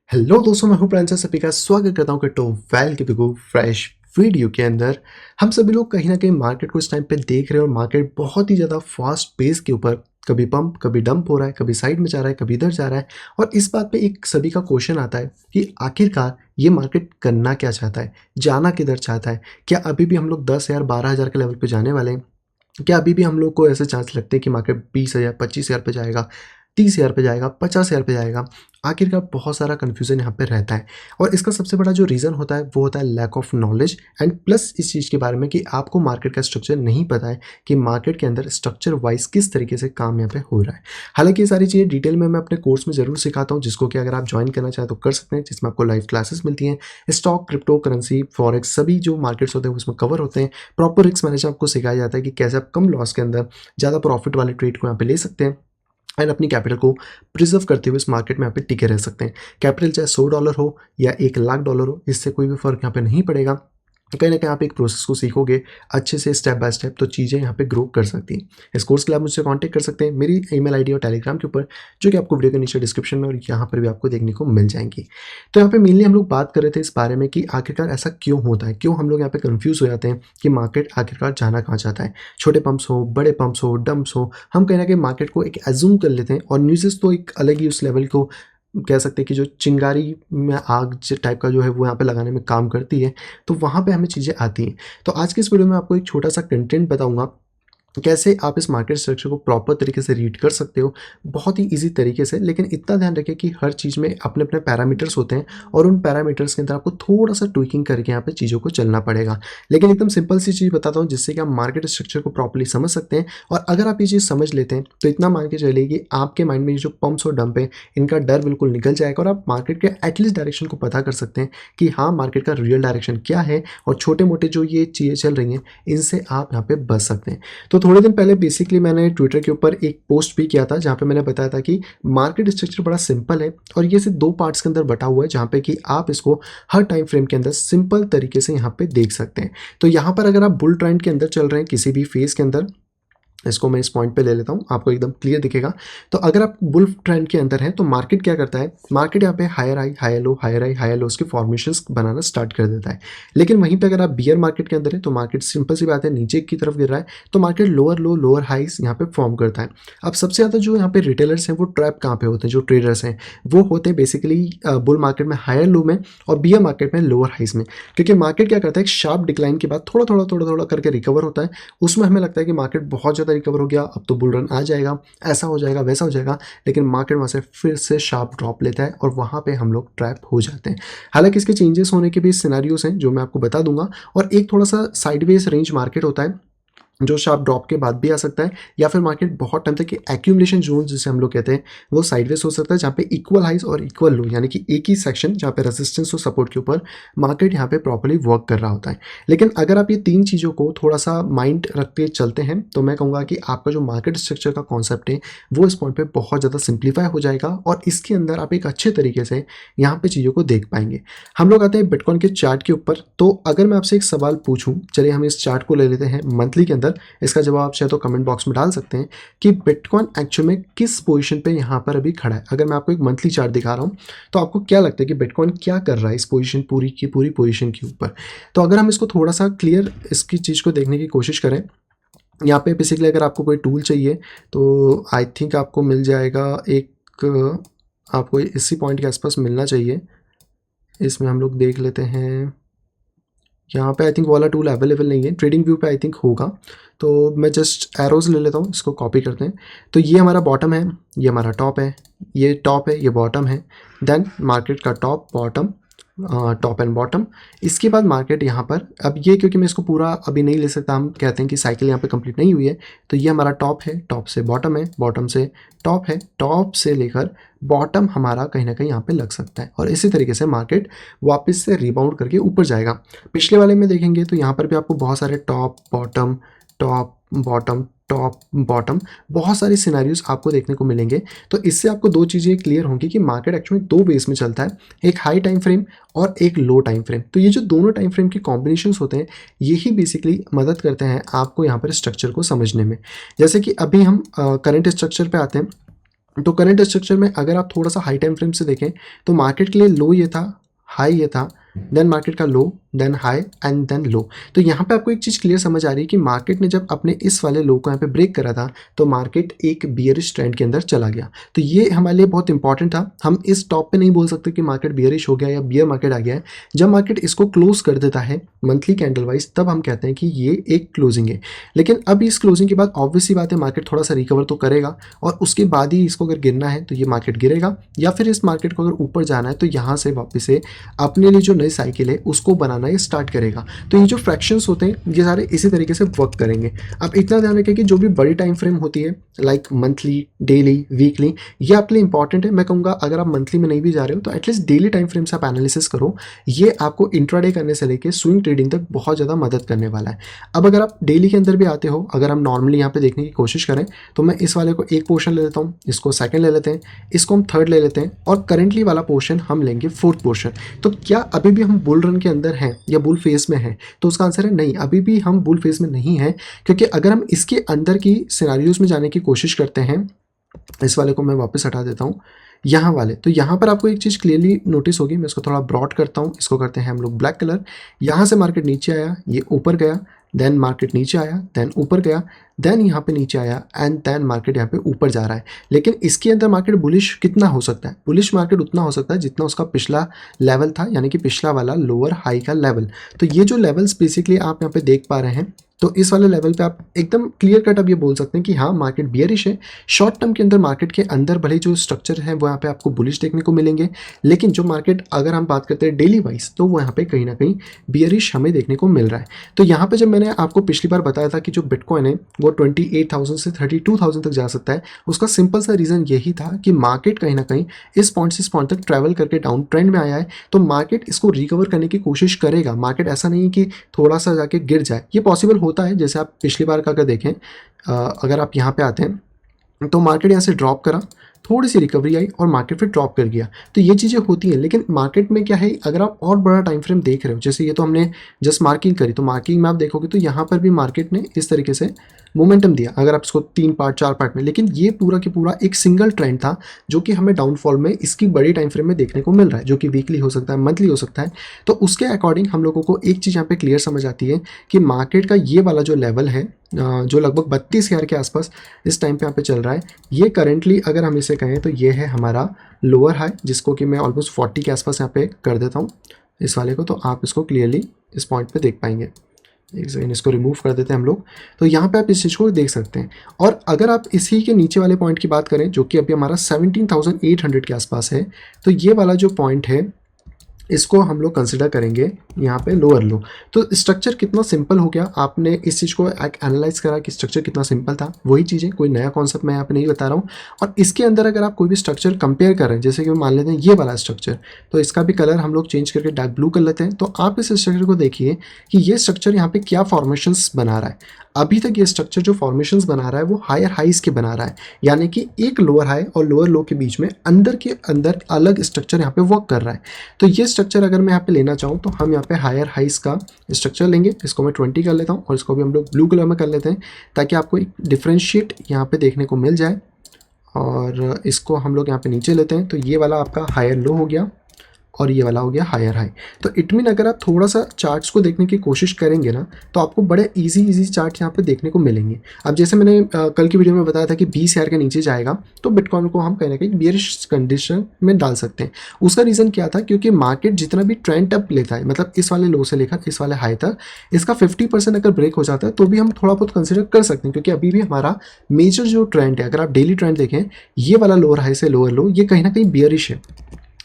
Hello दोस्तों, मैं हूं प्रांजल। सभी का स्वागत करता हूं क्रिप्टो वैल के बिगो फ्रेश वीडियो के अंदर। हम सभी लोग कहीं ना कहीं मार्केट को इस टाइम पे देख रहे हैं और मार्केट बहुत ही ज़्यादा फास्ट पेस के ऊपर कभी पंप कभी डंप हो रहा है, कभी साइड में जा रहा है, कभी इधर जा रहा है। और इस बात पे एक सभी का क्वेश्चन आता है कि आखिरकार ये मार्केट करना क्या चाहता है, जाना किधर चाहता है। क्या अभी भी हम लोग 10,000 12,000 के लेवल पे जाने वाले हैं? क्या अभी भी हम लोग को ऐसे चांस लगते हैं कि मार्केट 20,000 25,000 पे जाएगा, 30,000 पे जाएगा, 50,000 पे जाएगा? आखिरकार बहुत सारा कन्फ्यूज़न यहाँ पे रहता है। और इसका सबसे बड़ा जो रीज़न होता है वो होता है lack of knowledge and plus इस चीज़ के बारे में कि आपको मार्केट का स्ट्रक्चर नहीं पता है कि मार्केट के अंदर स्ट्रक्चर वाइज किस तरीके से काम यहाँ पे हो रहा है। हालांकि ये सारी चीज़ें डिटेल में मैं अपने कोर्स में ज़रूर सिखाता हूँ, जिसको कि अगर आप ज्वाइन करना चाहें तो कर सकते हैं, जिसमें आपको लाइव क्लासेस मिलती हैं। स्टॉक, क्रिप्टो करेंसी, फॉरेक्स सभी जो मार्केट्स होते हैं उसमें कवर होते हैं। प्रॉपर रिस्क मैनेजमेंट आपको सिखाया जाता है कि कैसे आप कम लॉस के अंदर ज़्यादा प्रॉफिट वाले ट्रेड को यहाँ पे ले सकते हैं एंड अपनी कैपिटल को प्रिजर्व करते हुए इस मार्केट में यहाँ पे टिके रह सकते हैं। कैपिटल चाहे $100 हो या $1,00,000 हो, इससे कोई भी फर्क यहाँ पे नहीं पड़ेगा। कहीं ना कहीं आप एक प्रोसेस को सीखोगे अच्छे से स्टेप बाय स्टेप, तो चीज़ें यहाँ पे ग्रो कर सकती हैं। इस कोर्स के लिए आप मुझसे कांटेक्ट कर सकते हैं मेरी ईमेल आईडी और टेलीग्राम के ऊपर, जो कि आपको वीडियो के नीचे डिस्क्रिप्शन में और यहाँ पर भी आपको देखने को मिल जाएंगी। तो यहाँ पे मेनली हम लोग बात कर रहे थे इस बारे में कि आखिरकार ऐसा क्यों होता है, क्यों हम लोग यहाँ पे कन्फ्यूज़ हो जाते हैं कि मार्केट आखिरकार जाना कहाँ चाहता है। छोटे पंप्स हो, बड़े पंप्स हो, डंप्स हो, हम कहीं ना कहीं मार्केट को एक एज्यूम कर लेते हैं और न्यूज़ तो एक अलग ही उस लेवल को कह सकते हैं कि जो चिंगारी में आग टाइप का जो है वो यहाँ पे लगाने में काम करती है। तो वहाँ पे हमें चीज़ें आती हैं। तो आज के इस वीडियो में आपको एक छोटा सा कंटेंट बताऊंगा कैसे आप इस मार्केट स्ट्रक्चर को प्रॉपर तरीके से रीड कर सकते हो, बहुत ही ईजी तरीके से। लेकिन इतना ध्यान रखिए कि हर चीज़ में अपने अपने पैरामीटर्स होते हैं और उन पैरामीटर्स के अंदर आपको थोड़ा सा ट्विकिंग करके यहाँ पे चीज़ों को चलना पड़ेगा। लेकिन एकदम सिंपल सी चीज़ बताता हूँ जिससे कि आप मार्केट स्ट्रक्चर को प्रॉपर्ली समझ सकते हैं। और अगर आप ये चीज़ समझ लेते हैं तो इतना मान के चलिए कि आपके माइंड में ये जो पंप्स और डंप है इनका डर बिल्कुल निकल जाएगा और आप मार्केट के एटलीस्ट डायरेक्शन को पता कर सकते हैं कि हाँ, मार्केट का रियल डायरेक्शन क्या है और छोटे मोटे जो ये चीज़ें चल रही हैं इनसे आप यहाँ पे बच सकते हैं। तो थोड़े दिन पहले बेसिकली मैंने ट्विटर के ऊपर एक पोस्ट भी किया था जहाँ पे मैंने बताया था कि मार्केट स्ट्रक्चर बड़ा सिंपल है और ये सिर्फ दो पार्ट्स के अंदर बटा हुआ है, जहाँ पे कि आप इसको हर टाइम फ्रेम के अंदर सिंपल तरीके से यहाँ पे देख सकते हैं। तो यहाँ पर अगर आप बुल ट्रेंड के अंदर चल रहे हैं किसी भी फेज के अंदर, इसको मैं इस पॉइंट पे ले लेता हूँ, आपको एकदम क्लियर दिखेगा। तो अगर आप बुल ट्रेंड के अंदर हैं तो मार्केट क्या करता है, मार्केट यहाँ पे higher high higher low, higher high higher lows के फॉर्मेशंस बनाना स्टार्ट कर देता है। लेकिन वहीं पे अगर आप बियर मार्केट के अंदर है तो मार्केट सिंपल सी बात है नीचे की तरफ गिर रहा है, तो मार्केट लोअर लो लोअर हाइस यहाँ पे फॉर्म करता है। अब सबसे ज़्यादा जो यहाँ पे रिटेलर्स हैं वो ट्रैप कहाँ पे होते हैं, जो ट्रेडर्स हैं वो होते हैं बेसिकली बुल मार्केट में हायर लो में और बियर मार्केट में लोअर हाइस में। क्योंकि मार्केट क्या करता है, एक शार्प डिक्लाइन के बाद थोड़ा थोड़ा करके रिकवर होता है। उसमें हमें लगता है कि मार्केट बहुत ज़्यादा रिकवर हो गया, अब तो बुल रन आ जाएगा, ऐसा हो जाएगा वैसा हो जाएगा। लेकिन मार्केट वहाँ से फिर से शार्प ड्रॉप लेता है और वहाँ पे हम लोग ट्रैप हो जाते हैं। हालांकि इसके चेंजेस होने के भी सिनेरियोस हैं जो मैं आपको बता दूंगा। और एक थोड़ा सा साइडवेज रेंज मार्केट होता है जो शार्प ड्रॉप के बाद भी आ सकता है, या फिर मार्केट बहुत टाइम तक एक्यूमुलेशन जोन जिसे हम लोग कहते हैं वो साइडवेज हो सकता है, जहाँ पे इक्वल हाइज और इक्वल लो यानी कि एक ही सेक्शन जहाँ पे रेजिस्टेंस और सपोर्ट के ऊपर मार्केट यहाँ पे प्रॉपर्ली वर्क कर रहा होता है। लेकिन अगर आप ये तीन चीज़ों को थोड़ा सा माइंड रखते चलते हैं तो मैं कहूँगा कि आपका जो मार्केट स्ट्रक्चर का कॉन्सेप्ट है वो इस पॉइंट पर बहुत ज़्यादा सिंप्लीफाई हो जाएगा और इसके अंदर आप एक अच्छे तरीके से यहाँ पे चीज़ों को देख पाएंगे। हम लोग आते हैं बिटकॉइन के चार्ट के ऊपर। तो अगर मैं आपसे एक सवाल पूछूं, चलिए हम इस चार्ट को ले लेते हैं मंथली के अंदर, इसका जवाब आप चाहे तो कमेंट बॉक्स में डाल सकते हैं कि बिटकॉइन एक्चुअल में किस पोजीशन पे यहाँ पर अभी खड़ा है। अगर मैं आपको एक मंथली चार्ट दिखा रहा हूँ तो आपको क्या लगता है कि बिटकॉइन क्या कर रहा है इस पोजीशन पूरी की पूरी पोजीशन के ऊपर। तो अगर हम इसको थोड़ा सा क्लियर इसकी चीज़ को देखने की कोशिश करें, यहाँ पे बेसिकली अगर आपको कोई टूल चाहिए तो आई थिंक आपको मिल जाएगा एक, आपको इसी पॉइंट के आसपास मिलना चाहिए। इसमें हम लोग देख लेते हैं, यहाँ पे आई थिंक वाला टूल अवेलेबल नहीं है, ट्रेडिंग व्यू पे आई थिंक होगा। तो मैं जस्ट एरोज ले लेता हूँ, इसको कॉपी करते हैं। तो ये हमारा बॉटम है, ये हमारा टॉप है, ये टॉप है, ये बॉटम है। देन मार्केट का top bottom, top and bottom. इसके बाद मार्केट यहाँ पर, अब ये क्योंकि मैं इसको पूरा अभी नहीं ले सकता, हम कहते हैं कि साइकिल यहाँ पे कंप्लीट नहीं हुई है। तो ये हमारा टॉप है, टॉप से बॉटम है, बॉटम से टॉप है, टॉप से लेकर बॉटम हमारा कहीं ना कहीं यहाँ पे लग सकता है और इसी तरीके से मार्केट वापस से रिबाउंड करके ऊपर जाएगा। पिछले वाले में देखेंगे तो यहाँ पर भी आपको बहुत सारे top bottom top bottom top bottom बहुत सारे सिनेरियोज आपको देखने को मिलेंगे। तो इससे आपको दो चीज़ें क्लियर होंगी कि मार्केट एक्चुअली दो बेस में चलता है, एक हाई टाइम फ्रेम और एक लो टाइम फ्रेम। तो ये जो दोनों टाइम फ्रेम के कॉम्बिनेशंस होते हैं यही बेसिकली मदद करते हैं आपको यहाँ पर स्ट्रक्चर को समझने में। जैसे कि अभी हम करंट स्ट्रक्चर पे आते हैं। तो करंट स्ट्रक्चर में अगर आप थोड़ा सा हाई टाइम फ्रेम से देखें तो मार्केट के लिए लो ये था, हाई ये था, देन मार्केट का low, then high and then low. तो यहाँ पे आपको एक चीज़ क्लियर समझ आ रही है कि मार्केट ने जब अपने इस वाले लो को यहाँ पे ब्रेक करा था तो मार्केट एक बियरिश ट्रेंड के अंदर चला गया। तो ये हमारे लिए बहुत इंपॉर्टेंट था। हम इस टॉप पे नहीं बोल सकते कि मार्केट बियरिश हो गया या बियर मार्केट आ गया है। जब मार्केट इसको क्लोज कर देता है मंथली कैंडल वाइज तब हम कहते हैं कि ये एक क्लोजिंग है। लेकिन अब इस क्लोजिंग के बाद ऑब्वियसली बात है मार्केट थोड़ा सा रिकवर तो करेगा और उसके बाद ही इसको अगर गिरना है तो ये मार्केट गिरेगा, या फिर इस मार्केट को अगर ऊपर जाना है तो यहाँ से वापस से अपने लिए जो नई साइकिल है उसको बनाना ये स्टार्ट करेगा। तो ये जो फ्रैक्शंस होते हैं ये सारे इसी तरीके से वर्क करेंगे। अब इतना ध्यान रखें कि जो भी बड़ी टाइम फ्रेम होती है लाइक मंथली, डेली, वीकली, ये आपके लिए इंपॉर्टेंट है। मैं कहूँगा अगर आप मंथली में नहीं भी जा रहे हो तो एटलीस्ट डेली टाइम फ्रेम से आप एनालिसिस करो। ये आपको इंट्राडे करने से लेकर स्विंग ट्रेडिंग तक बहुत ज़्यादा मदद करने वाला है। अब अगर आप डेली के अंदर भी आते हो, अगर हम नॉर्मली यहाँ पे देखने की कोशिश करें तो मैं इस वाले को एक पोर्शन ले लेता हूँ, इसको सेकंड ले लेते हैं, इसको हम थर्ड ले लेते हैं और करंटली वाला पोर्शन हम लेंगे फोर्थ पोर्शन। तो क्या अभी भी हम बुल रन के अंदर हैं या बुल फेस में हैं? तो उसका आंसर है नहीं, अभी भी हम बुल फेस में नहीं हैं। क्योंकि अगर हम इसके अंदर की सिनेरियोज में जाने की कोशिश करते हैं, इस वाले को मैं वापस हटा देता हूँ, यहाँ वाले, तो यहाँ पर आपको एक चीज़ क्लियरली नोटिस होगी। मैं इसको थोड़ा ब्रॉड करता हूँ, इसको करते हैं हम लोग ब्लैक कलर। यहाँ से मार्केट नीचे आया, ये ऊपर गया, देन मार्केट नीचे आया, देन ऊपर गया, देन यहाँ पे नीचे आया एंड देन मार्केट यहाँ पे ऊपर जा रहा है। लेकिन इसके अंदर मार्केट बुलिश कितना हो सकता है? बुलिश मार्केट उतना हो सकता है जितना उसका पिछला लेवल था, यानी कि पिछला वाला लोअर हाई का लेवल। तो ये जो लेवल्स बेसिकली आप यहाँ पे देख पा रहे हैं, तो इस वाले लेवल पे आप एकदम क्लियर कट अब ये बोल सकते हैं कि हाँ मार्केट बियरिश है। शॉर्ट टर्म के अंदर मार्केट के अंदर भले जो स्ट्रक्चर है वो यहाँ पे आपको बुलिश देखने को मिलेंगे, लेकिन जो मार्केट अगर हम बात करते हैं डेली वाइज तो वो यहाँ पे कहीं ना कहीं बियरिश हमें देखने को मिल रहा है। तो यहाँ पे जब मैंने आपको पिछली बार बताया था कि जो बिटकॉइन है वो 28,000 से 32,000 तक जा सकता है, उसका सिंपल सा रीज़न यही था कि मार्केट कहीं ना कहीं इस पॉइंट से इस पॉइंट तक ट्रैवल करके डाउन ट्रेंड में आया है। तो मार्केट इसको रिकवर करने की कोशिश करेगा। मार्केट ऐसा नहीं कि थोड़ा सा जाके गिर जाए, ये पॉसिबल होता है। जैसे आप पिछली बार का अगर देखें, अगर आप यहाँ पे आते हैं तो मार्केट यहाँ से ड्रॉप करा, थोड़ी सी रिकवरी आई और मार्केट फिर ड्रॉप कर गया। तो ये चीज़ें होती हैं। लेकिन मार्केट में क्या है, अगर आप और बड़ा टाइम फ्रेम देख रहे हो, जैसे ये तो हमने जस्ट मार्किंग करी, तो मार्किंग में आप देखोगे तो यहाँ पर भी मार्केट ने इस तरीके से मोमेंटम दिया, अगर आप इसको 3 पार्ट 4 पार्ट में। लेकिन ये पूरा की पूरा एक सिंगल ट्रेंड था जो कि हमें डाउनफॉल में इसकी बड़ी टाइम फ्रेम में देखने को मिल रहा है, जो कि वीकली हो सकता है, मंथली हो सकता है। तो उसके अकॉर्डिंग हम लोगों को एक चीज़ यहाँ पे क्लियर समझ आती है कि मार्केट का ये वाला जो लेवल है, जो लगभग 32,000 के आसपास इस टाइम पे यहाँ पे चल रहा है, ये करेंटली अगर हम इसे कहें तो ये है हमारा लोअर हाई, जिसको कि मैं ऑलमोस्ट 40 के आसपास यहाँ पे कर देता हूँ इस वाले को, तो आप इसको क्लियरली इस पॉइंट पे देख पाएंगे। एक सेकेंड, इसको रिमूव कर देते हैं हम लोग। तो यहाँ पे आप इस चीज़ को देख सकते हैं। और अगर आप इसी के नीचे वाले पॉइंट की बात करें जो कि अभी हमारा 17,800 के आसपास है, तो ये वाला जो पॉइंट है इसको हम लोग कंसिडर करेंगे यहाँ पे लोअर लो। तो स्ट्रक्चर कितना सिंपल हो गया, आपने इस चीज़ को एनालाइज करा कि स्ट्रक्चर कितना सिंपल था। वही चीज़ें, कोई नया कॉन्सेप्ट मैं यहाँ पे नहीं बता रहा हूँ। और इसके अंदर अगर आप कोई भी स्ट्रक्चर कंपेयर कर रहे हैं, जैसे कि मान लेते हैं ये वाला स्ट्रक्चर, तो इसका भी कलर हम लोग चेंज करके डार्क ब्लू कर लेते हैं। तो आप इस स्ट्रक्चर को देखिए कि ये स्ट्रक्चर यहाँ पे क्या फॉर्मेशंस बना रहा है। अभी तक ये स्ट्रक्चर जो फॉर्मेशंस बना रहा है वो हायर हाइज के बना रहा है, यानी कि एक लोअर हाई और लोअर लो के बीच में अंदर के अंदर अलग स्ट्रक्चर यहाँ पे वर्क कर रहा है। तो ये स्ट्रक्चर अगर मैं यहाँ पे लेना चाहूँ तो हम यहाँ पे हायर हाइज का स्ट्रक्चर लेंगे। इसको मैं 20 कर लेता हूँ और इसको भी हम लोग ब्लू कलर में कर लेते हैं ताकि आपको एक डिफ्रेंशिएट यहाँ पे देखने को मिल जाए। और इसको हम लोग यहाँ पे नीचे लेते हैं, तो ये वाला आपका हायर लो हो गया और ये वाला हो गया हायर हाई। तो इट मीन अगर आप थोड़ा सा चार्ट्स को देखने की कोशिश करेंगे ना तो आपको बड़े इजी चार्ट यहाँ पे देखने को मिलेंगे। अब जैसे मैंने कल की वीडियो में बताया था कि 20,000 के नीचे जाएगा तो बिटकॉइन को हम कहीं ना कहीं बियरिश कंडीशन में डाल सकते हैं। उसका रीज़न क्या था, क्योंकि मार्केट जितना भी ट्रेंड अप लेता है, मतलब इस वाले लो से लेकर इस वाले हाई तक, इसका 50% अगर ब्रेक हो जाता है तो भी हम थोड़ा बहुत कंसिडर कर सकते हैं। क्योंकि अभी भी हमारा मेजर जो ट्रेंड है, अगर आप डेली ट्रेंड देखें, ये वाला लोअर हाई से लोअर लो, ये कहीं ना कहीं बियरिश है।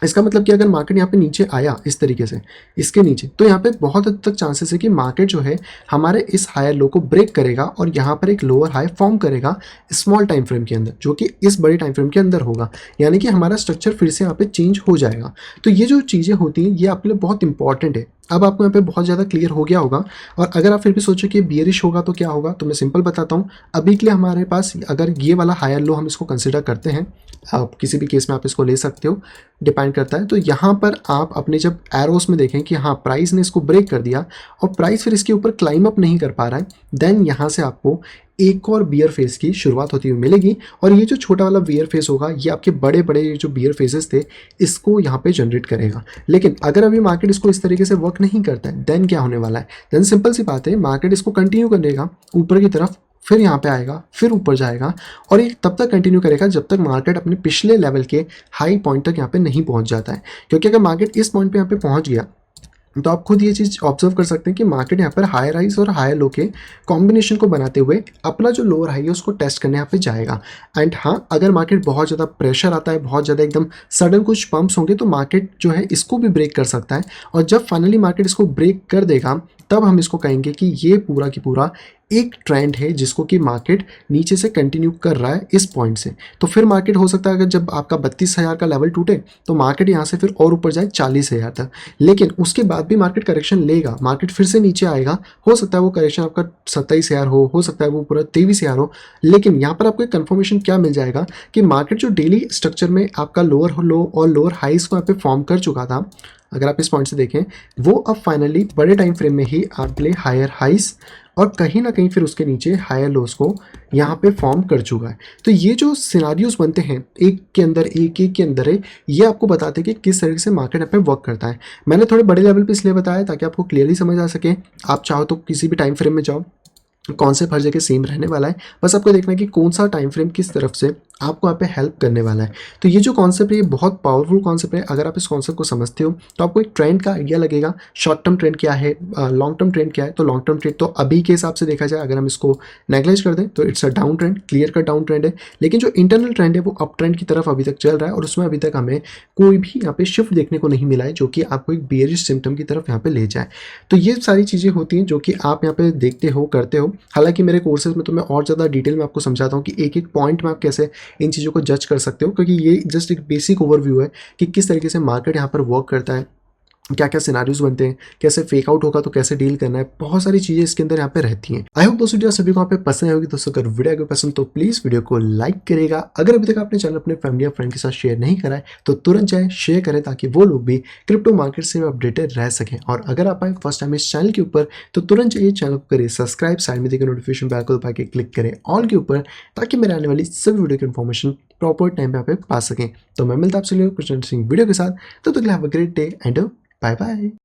इसका मतलब कि अगर मार्केट यहाँ पे नीचे आया इस तरीके से इसके नीचे, तो यहाँ पे बहुत हद तक चांसेस है कि मार्केट जो है हमारे इस हायर लो को ब्रेक करेगा और यहाँ पर एक लोअर हाई फॉर्म करेगा स्मॉल टाइम फ्रेम के अंदर, जो कि इस बड़े टाइम फ्रेम के अंदर होगा। यानी कि हमारा स्ट्रक्चर फिर से यहाँ पे चेंज हो जाएगा। तो ये जो चीज़ें होती हैं ये आपके लिए बहुत इंपॉर्टेंट है। अब आपको यहाँ पे बहुत ज़्यादा क्लियर हो गया होगा। और अगर आप फिर भी सोचो कि बियरिश होगा तो क्या होगा, तो मैं सिंपल बताता हूँ। अभी के लिए हमारे पास अगर ये वाला हायर लो हम इसको कंसिडर करते हैं, आप किसी भी केस में आप इसको ले सकते हो, डिपेंड करता है। तो यहाँ पर आप अपने जब एरोस में देखें कि हाँ प्राइस ने इसको ब्रेक कर दिया और प्राइस फिर इसके ऊपर क्लाइम अप नहीं कर पा रहा है, देन यहाँ से आपको एक और बियर फेस की शुरुआत होती हुई मिलेगी और ये जो छोटा वाला बियर फेस होगा ये आपके बड़े बड़े जो बियर फेसेस थे इसको यहाँ पे जनरेट करेगा। लेकिन अगर अभी मार्केट इसको इस तरीके से वर्क नहीं करता है देन क्या होने वाला है, देन सिंपल सी बात है मार्केट इसको कंटिन्यू करेगा ऊपर की तरफ, फिर यहाँ पे आएगा, फिर ऊपर जाएगा और ये तब तक कंटिन्यू करेगा जब तक मार्केट अपने पिछले लेवल के हाई पॉइंट तक यहाँ पे नहीं पहुंच जाता है। क्योंकि अगर मार्केट इस पॉइंट पे यहाँ पे पहुंच गया तो आप खुद ये चीज़ ऑब्जर्व कर सकते हैं कि मार्केट यहाँ पर हायर हाइज और हायर लो के कॉम्बिनेशन को बनाते हुए अपना जो लोअर हाई है उसको टेस्ट करने यहाँ पे जाएगा। एंड हाँ, अगर मार्केट बहुत ज़्यादा प्रेशर आता है, बहुत ज़्यादा एकदम सडन कुछ पंप्स होंगे तो मार्केट जो है इसको भी ब्रेक कर सकता है और जब फाइनली मार्केट इसको ब्रेक कर देगा तब हम इसको कहेंगे कि ये पूरा की पूरा एक ट्रेंड है जिसको कि मार्केट नीचे से कंटिन्यू कर रहा है इस पॉइंट से। तो फिर मार्केट हो सकता है अगर जब आपका 32,000 का लेवल टूटे तो मार्केट यहाँ से फिर और ऊपर जाए 40,000 तक, लेकिन उसके बाद भी मार्केट करेक्शन लेगा, मार्केट फिर से नीचे आएगा। हो सकता है वो करेक्शन आपका 27,000 हो सकता है वो पूरा 23,000 हो, लेकिन यहाँ पर आपको एक कन्फर्मेशन क्या मिल जाएगा कि मार्केट जो डेली स्ट्रक्चर में आपका लोअर लो और लोअर हाइज को यहाँ पे फॉर्म कर चुका था, अगर आप इस पॉइंट से देखें वो अब फाइनली बड़े टाइम फ्रेम में ही आपके लिए हायर हाइज और कहीं ना कहीं फिर उसके नीचे हायर लोस को यहाँ पे फॉर्म कर चुका है। तो ये जो सिनारियोज बनते हैं एक के अंदर एक के अंदर है, ये आपको बताते हैं कि किस तरीके से मार्केट यहाँ पे वर्क करता है। मैंने थोड़े बड़े लेवल पे इसलिए बताया ताकि आपको क्लियरली समझ आ सके। आप चाहो तो किसी भी टाइम फ्रेम में जाओ, कॉन्सेप्ट हर जगह सेम रहने वाला है, बस आपको देखना है कि कौन सा टाइम फ्रेम किस तरफ से आपको यहाँ पे हेल्प करने वाला है। तो ये जो कॉन्सेप्ट है ये बहुत पावरफुल कॉन्सेप्ट है। अगर आप इस कॉन्सेप्ट को समझते हो तो आपको एक ट्रेंड का आइडिया लगेगा, शॉर्ट टर्म ट्रेंड क्या है, लॉन्ग टर्म ट्रेंड क्या है। तो लॉन्ग टर्म ट्रेंड तो अभी के हिसाब से देखा जाए अगर हम इसको नेग्लेक्ट कर दें तो it's a down trend, clear का डाउन ट्रेंड है। लेकिन जो इंटरनल ट्रेंड है वो अप ट्रेंड की तरफ अभी तक चल रहा है और उसमें अभी तक हमें कोई भी यहाँ पे शिफ्ट देखने को नहीं मिला है जो कि आपको एक बेयरिश सिम्टम की तरफ यहाँ पे ले जाए। तो ये सारी चीज़ें होती हैं जो कि आप यहाँ पे देखते हो, करते हो। हालांकि मेरे कोर्सेज में तो मैं और ज़्यादा डिटेल में आपको समझाता हूँ कि एक एक पॉइंट में आप कैसे इन चीज़ों को जज कर सकते हो, क्योंकि ये जस्ट एक बेसिक ओवरव्यू है कि किस तरीके से मार्केट यहाँ पर वर्क करता है, क्या क्या सिनारियोज बनते हैं, कैसे फेक आउट होगा तो कैसे डील करना है, बहुत सारी चीजें इसके अंदर यहाँ पे रहती हैं। आई होप दोस्तों वीडियो सभी को यहाँ पे पसंद आएगी। दोस्तों अगर वीडियो को पसंद तो प्लीज वीडियो को लाइक करेगा। अगर अभी तक आपने चैनल अपने फैमिली और फ्रेंड के साथ शेयर नहीं करा है तो तुरंत जाए शेयर करें ताकि वो लोग भी क्रिप्टो मार्केट से अपडेटेड रह सकें। और अगर आप आए फर्स्ट टाइम इस चैनल के ऊपर तो तुरंत जाइए चैनल को करिए सब्सक्राइब, साइड में देखिए नोटिफिकेशन बेल को दबा के क्लिक करें ऑल के ऊपर ताकि मेरे आने वाली सभी वीडियो की इन्फॉर्मेशन प्रॉपर टाइम पे यहाँ पे पा सकें। तो मैं मिलता आपसे कुछ इंटरेस्टिंग वीडियो के साथ, तो have a great day and bye bye.